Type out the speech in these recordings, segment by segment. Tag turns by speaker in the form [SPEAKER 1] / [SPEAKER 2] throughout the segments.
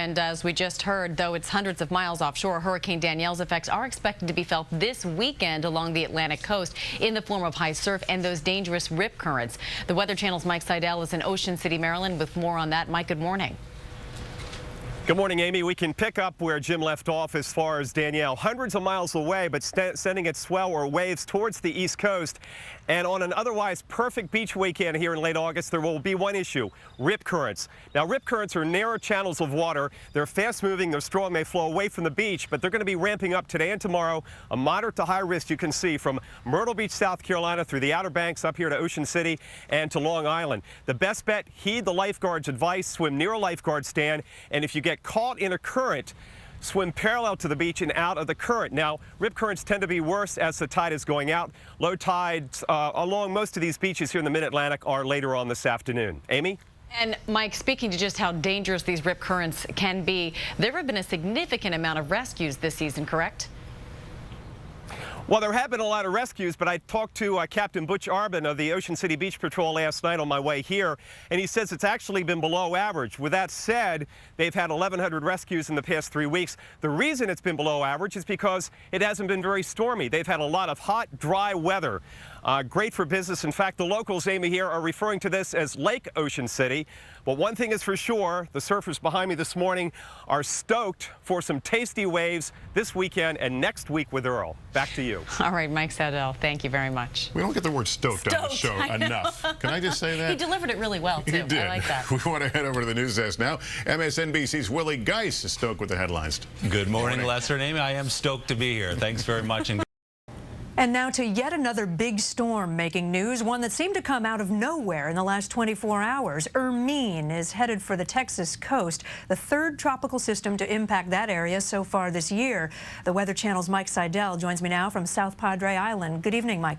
[SPEAKER 1] And as we just heard, though it's hundreds of miles offshore, Hurricane Danielle's effects are expected to be felt this weekend along the Atlantic coast in the form of high surf and those dangerous rip currents. The Weather Channel's Mike Seidel is in Ocean City, Maryland, with more on that. Mike, good morning.
[SPEAKER 2] Good morning, Amy. We can pick up where Jim left off as far as Danielle. Hundreds of miles away, but sending its swell or waves towards the East Coast. And on an otherwise perfect beach weekend here in late August, there will be one issue: rip currents. Now, rip currents are narrow channels of water. They're fast-moving, they're strong, they flow away from the beach, but they're going to be ramping up today and tomorrow. A moderate to high risk you can see from Myrtle Beach, South Carolina, through the Outer Banks up here to Ocean City and to Long Island. The best bet: heed the lifeguard's advice, swim near a lifeguard stand, and if you get caught in a current, swim parallel to the beach and out of the current. Now, rip currents tend to be worse as the tide is going out. Low tides along most of these beaches here in the mid-Atlantic are later on this afternoon. Amy?
[SPEAKER 1] And Mike, speaking to just how dangerous these rip currents can be, there have been a significant amount of rescues this season, correct?
[SPEAKER 2] Well, there have been a lot of rescues, but I talked to Captain Butch Arbin of the Ocean City Beach Patrol last night on my way here, and he says it's actually been below average. With that said, they've had 1,100 rescues in the past 3 weeks. The reason it's been below average is because it hasn't been very stormy. They've had a lot of hot, dry weather. Great for business. In fact, the locals, Amy, here are referring to this as Lake Ocean City. But one thing is for sure, the surfers behind me this morning are stoked for some tasty waves this weekend and next week with Earl. Back to you.
[SPEAKER 1] All right, Mike Seidel, thank you very much.
[SPEAKER 3] We don't get the word stoked on the show enough. Can I just say that?
[SPEAKER 1] He delivered it really well, too.
[SPEAKER 3] He did.
[SPEAKER 1] I like that.
[SPEAKER 3] We want to head over to the news desk now. MSNBC's Willie Geist is stoked with the headlines.
[SPEAKER 4] Good morning, Lester and Amy. I am stoked to be here. Thanks very much.
[SPEAKER 5] And now to yet another big storm making news, one that seemed to come out of nowhere in the last 24 hours. Hermine is headed for the Texas coast, the third tropical system to impact that area so far this year. The Weather Channel's Mike Seidel joins me now from South Padre Island. Good evening, Mike.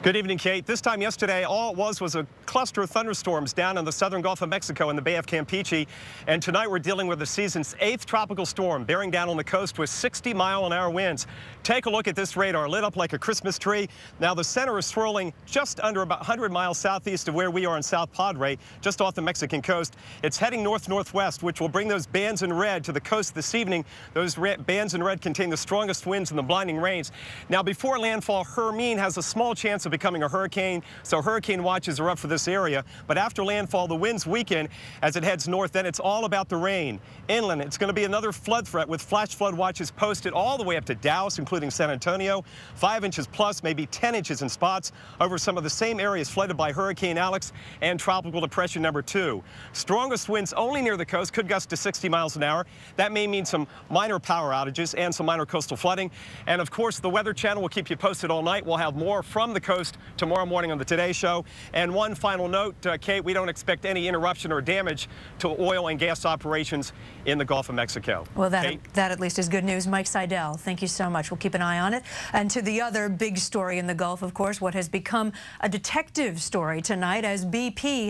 [SPEAKER 2] Good evening, Kate. This time yesterday, all it was a cluster of thunderstorms down in the southern Gulf of Mexico in the Bay of Campeche. And tonight we're dealing with the season's 8th tropical storm, bearing down on the coast with 60-mile-an-hour winds. Take a look at this radar, lit up like a Christmas tree. Now, the center is swirling just under about 100 miles southeast of where we are in South Padre, just off the Mexican coast. It's heading north-northwest, which will bring those bands in red to the coast this evening. Those bands in red contain the strongest winds and the blinding rains. Now, before landfall, Hermine has a small chance of becoming a hurricane, so hurricane watches are up for this area. But after landfall, the winds weaken as it heads north. Then it's all about the rain. Inland, it's going to be another flood threat with flash flood watches posted all the way up to Dallas, including San Antonio. 5 inches plus, maybe 10 inches in spots over some of the same areas flooded by Hurricane Alex and Tropical Depression number 2. Strongest winds only near the coast, could gust to 60 miles an hour. That may mean some minor power outages and some minor coastal flooding. And of course, the Weather Channel will keep you posted all night. We'll have more from the coast tomorrow morning on the Today Show. And one final note, Kate, we don't expect any interruption or damage to oil and gas operations in the Gulf of Mexico.
[SPEAKER 5] Well, that at least is good news. Mike Seidel, thank you so much. We'll keep an eye on it. And to the other big story in the Gulf, of course, what has become a detective story tonight as BP